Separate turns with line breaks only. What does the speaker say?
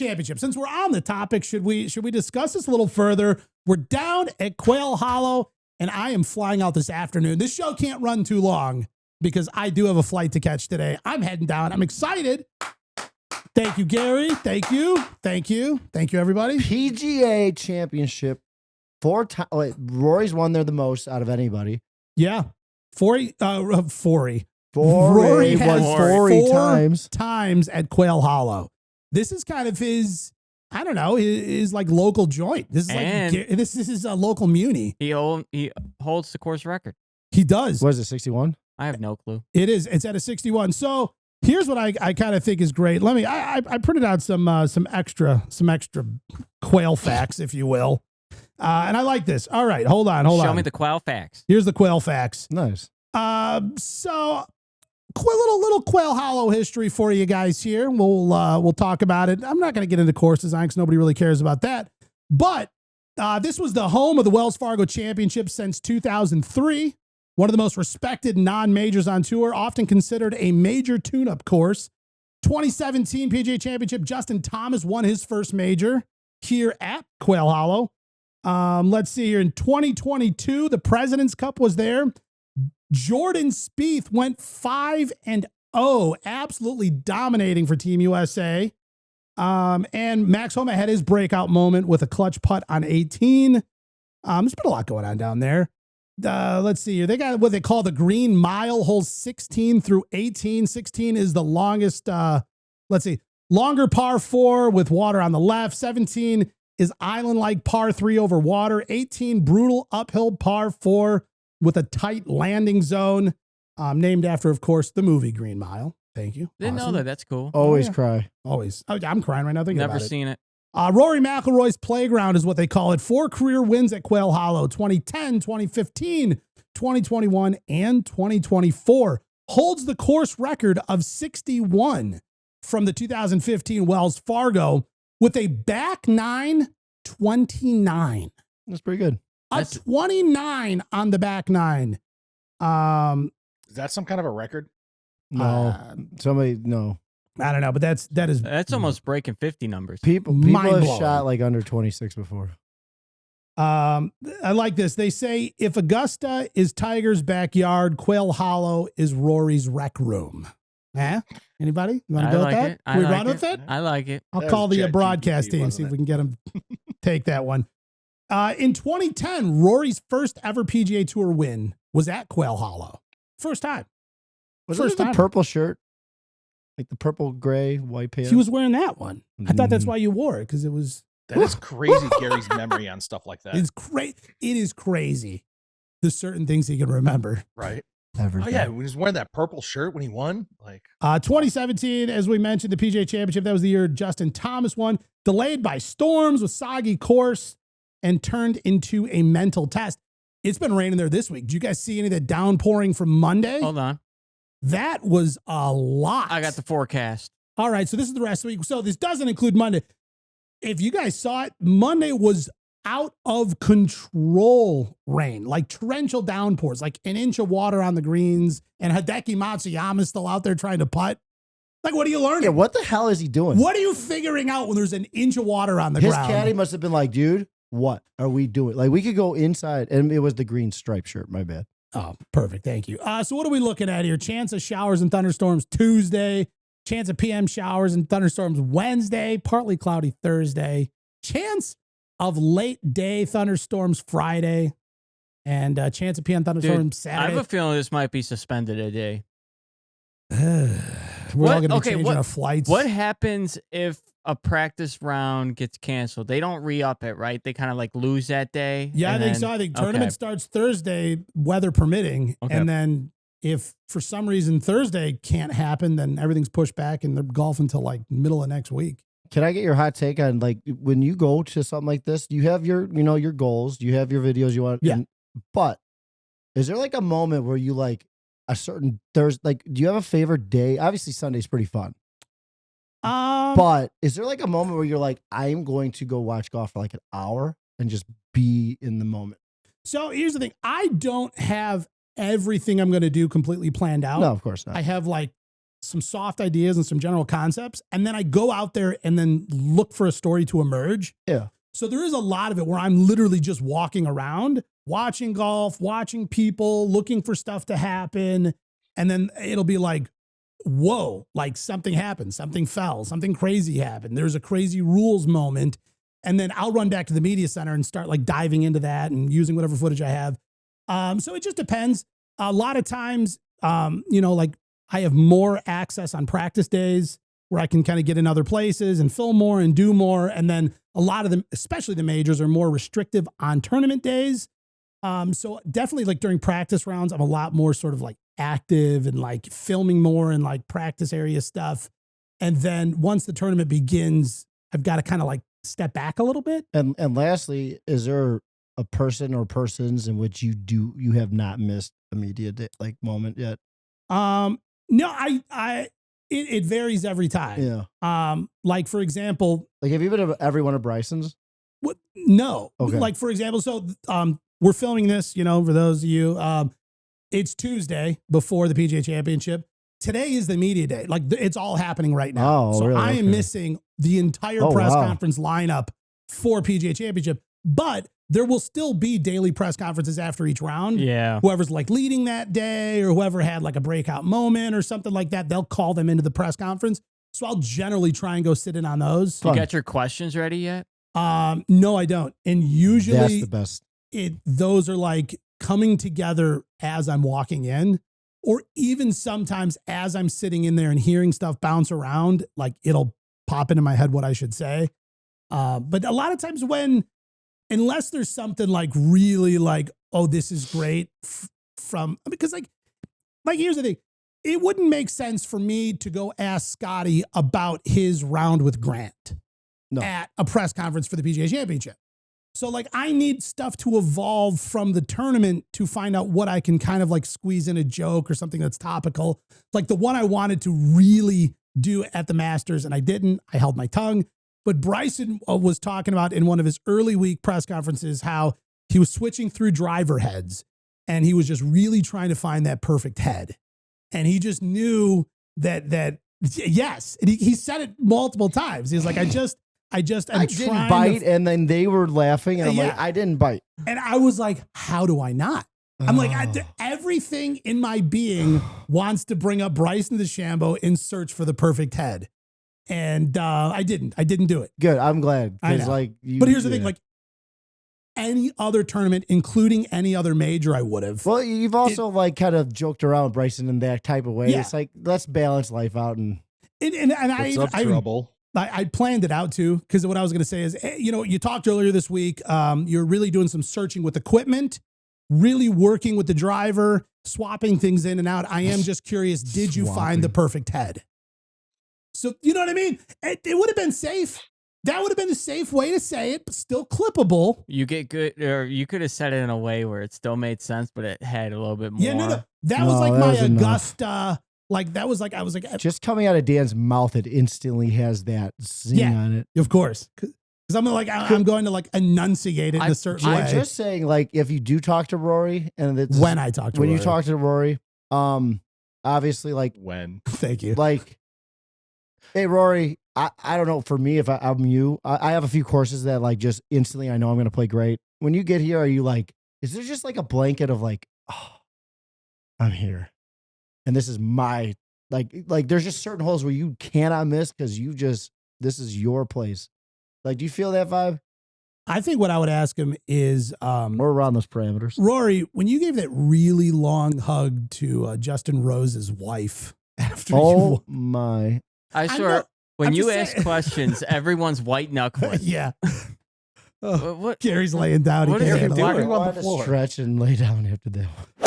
Championship. Since we're on the topic, should we discuss this a little further? We're down at Quail Hollow, and I am flying out this afternoon. This show can't run too long because I do have a flight to catch today. I'm heading down. I'm excited. Thank you, Gary. Thank you. Thank you. Thank you, everybody.
PGA Championship 4 times. Rory's won there the most out of anybody.
Yeah. Rory has
won 4
times at Quail Hollow. This is kind of his, I don't know, his like local joint. This is a local muni.
He holds the course record.
He does.
What is it, 61?
I have no clue.
It is. It's at a 61. So here's what I kind of think is great. I printed out some extra quail facts, if you will. And I like this. All right, hold on.
Show me the quail facts.
Here's the quail facts.
Nice.
So little Quail Hollow history for you guys here. We'll talk about it. I'm not going to get into course design because nobody really cares about that. But this was the home of the Wells Fargo Championship since 2003. One of the most respected non-majors on tour, often considered a major tune-up course. 2017 PGA Championship, Justin Thomas won his first major here at Quail Hollow. Let's see here. In 2022, the President's Cup was there. Jordan Spieth went 5-0, absolutely dominating for Team USA. And Max Homa had his breakout moment with a clutch putt on 18. There's been a lot going on down there. Let's see here. They got what they call the Green Mile, holes 16 through 18. 16 is the longest, longer par 4 with water on the left. 17 is island-like par 3 over water. 18, brutal uphill par 4 with a tight landing zone, named after, of course, the movie Green Mile. Thank you.
Didn't know that. That's cool.
Always cry.
Always. I'm crying right now thinking about it.
Never seen it.
Rory McIlroy's playground is what they call it. 4 career wins at Quail Hollow, 2010, 2015, 2021, and 2024. Holds the course record of 61 from the 2015 Wells Fargo with a back 9, 29.
That's pretty good.
A 29 on the back 9.
Is that some kind of a record?
No. No.
I don't know, but that's
almost breaking 50 numbers.
People have shot like under 26 before.
I like this. They say if Augusta is Tiger's backyard, Quail Hollow is Rory's rec room. Anybody? You want to go with that?
We
run with it?
I like it.
I'll call the broadcast team, see if we can get them take that one. In 2010, Rory's first ever PGA Tour win was at Quail Hollow. First time.
Was it the purple shirt? Like the purple, gray, white pants?
He was wearing that one. I thought that's why you wore it, because it was...
That is crazy, Gary's memory on stuff like that.
It's great. It is crazy. The certain things he can remember.
Right.
Everything.
Oh, yeah. He was wearing that purple shirt when he won.
2017, as we mentioned, the PGA Championship, that was the year Justin Thomas won. Delayed by storms with soggy course and turned into a mental test. It's been raining there this week. Did you guys see any of the downpouring from Monday?
Hold on.
That was a lot.
I got the forecast.
All right, so this is the rest of the week. So this doesn't include Monday. If you guys saw it, Monday was out of control rain, like torrential downpours, like an inch of water on the greens, and Hideki Matsuyama still out there trying to putt. Like, what are you learning?
Yeah, what the hell is he doing?
What are you figuring out when there's an inch of water on the ground?
His caddy must have been like, dude, what are we doing? Like, we could go inside, and it was the green striped shirt. My bad.
Oh, perfect. Thank you. So what are we looking at here? Chance of showers and thunderstorms Tuesday. Chance of PM showers and thunderstorms Wednesday. Partly cloudy Thursday. Chance of late day thunderstorms Friday. And chance of PM thunderstorms Saturday.
I have a feeling this might be suspended a day.
We're all going to be changing our flights.
What happens if a practice round gets canceled? They don't re-up it, right? They kind of like lose that day?
Yeah, I think so. I think tournament starts Thursday, weather permitting. Okay. And then if for some reason Thursday can't happen, then everything's pushed back and they're golf until like middle of next week.
Can I get your hot take on, like, when you go to something like this, you have your, your goals, you have your videos you want.
Yeah.
But is there like a moment where you like a certain Thursday, like, do you have a favorite day? Obviously Sunday's pretty fun. But is there like a moment where you're like, I'm going to go watch golf for like an hour and just be in the moment?
So here's the thing. I don't have everything I'm going to do completely planned out.
No, of course not.
I have like some soft ideas and some general concepts, and then I go out there and then look for a story to emerge.
Yeah.
So there is a lot of it where I'm literally just walking around, watching golf, watching people, looking for stuff to happen. And then it'll be like, whoa, like something happened, something fell, something crazy happened. There's a crazy rules moment. And then I'll run back to the media center and start like diving into that and using whatever footage I have. So it just depends. A lot of times, like I have more access on practice days where I can kind of get in other places and film more and do more. And then a lot of them, especially the majors, are more restrictive on tournament days. So definitely like during practice rounds, I'm a lot more sort of like active and like filming more and like practice area stuff. And then once the tournament begins, I've got to kind of like step back a little bit.
And lastly, is there a person or persons in which you have not missed a media like moment yet?
No, it varies every time.
Yeah.
Like for example,
like have you been to every one of Bryson's?
What? No.
Okay.
Like for example, so we're filming this, for those of you, it's Tuesday before the PGA Championship. Today is the media day. Like it's all happening right now.
Oh,
so
really?
I am missing the entire press conference lineup for PGA Championship, but there will still be daily press conferences after each round.
Yeah.
Whoever's like leading that day or whoever had like a breakout moment or something like that, they'll call them into the press conference. So I'll generally try and go sit in on those.
You got your questions ready yet?
No, I don't. And usually
that's the best.
Those are like coming together as I'm walking in, or even sometimes as I'm sitting in there and hearing stuff bounce around, like it'll pop into my head what I should say. But a lot of times unless there's something like really like, oh, this is great because like here's the thing. It wouldn't make sense for me to go ask Scotty about his round with Grant at a press conference for the PGA Championship. So like I need stuff to evolve from the tournament to find out what I can kind of like squeeze in a joke or something that's topical. Like the one I wanted to really do at the Masters and I didn't. I held my tongue. But Bryson was talking about in one of his early week press conferences how he was switching through driver heads and he was just really trying to find that perfect head. And he just knew that yes. And he said it multiple times. He was like, I didn't
bite, and then they were laughing, and I'm like, I didn't bite.
And I was like, how do I not? I'm like, everything in my being wants to bring up Bryson DeChambeau in search for the perfect head. And I didn't do it.
Good. I'm glad.
I know.
Like
but here's the thing, like any other tournament, including any other major, I would have.
Well, you've also like kind of joked around with Bryson in that type of way.
Yeah.
It's like, let's balance life out. And
I planned it out too, because what I was going to say is, you talked earlier this week, you're really doing some searching with equipment, really working with the driver, swapping things in and out. I am just curious, did you find the perfect head? So, you know what I mean? It would have been safe. That would have been a safe way to say it, but still clippable.
You get good, or you could have said it in a way where it still made sense, but it had a little bit more.
Yeah, no. That was like my Augusta. Like that was like, I was like,
just coming out of Dan's mouth, it instantly has that zing on it.
Of course. Because I'm like, I'm going to like enunciate it in a certain way.
I'm just saying, like, if you do talk to Rory, and
when I talk to
Rory.
When
you talk to Rory, obviously, like,
when.
Thank you.
Like, hey, Rory, I don't know. For me, if I'm you, I have a few courses that like just instantly I know I'm going to play great. When you get here, are you like, is there just like a blanket of like, oh, I'm here, and this is my like there's just certain holes where you cannot miss because this is your place. Like, do you feel that vibe?
I think what I would ask him is,
we're around those parameters.
Rory, when you gave that really long hug to Justin Rose's wife after
you my.
I swear, when you ask questions, everyone's white knuckling.
Yeah.
What?
Gary's laying down.
What is he doing?
I want to stretch and lay down after that one.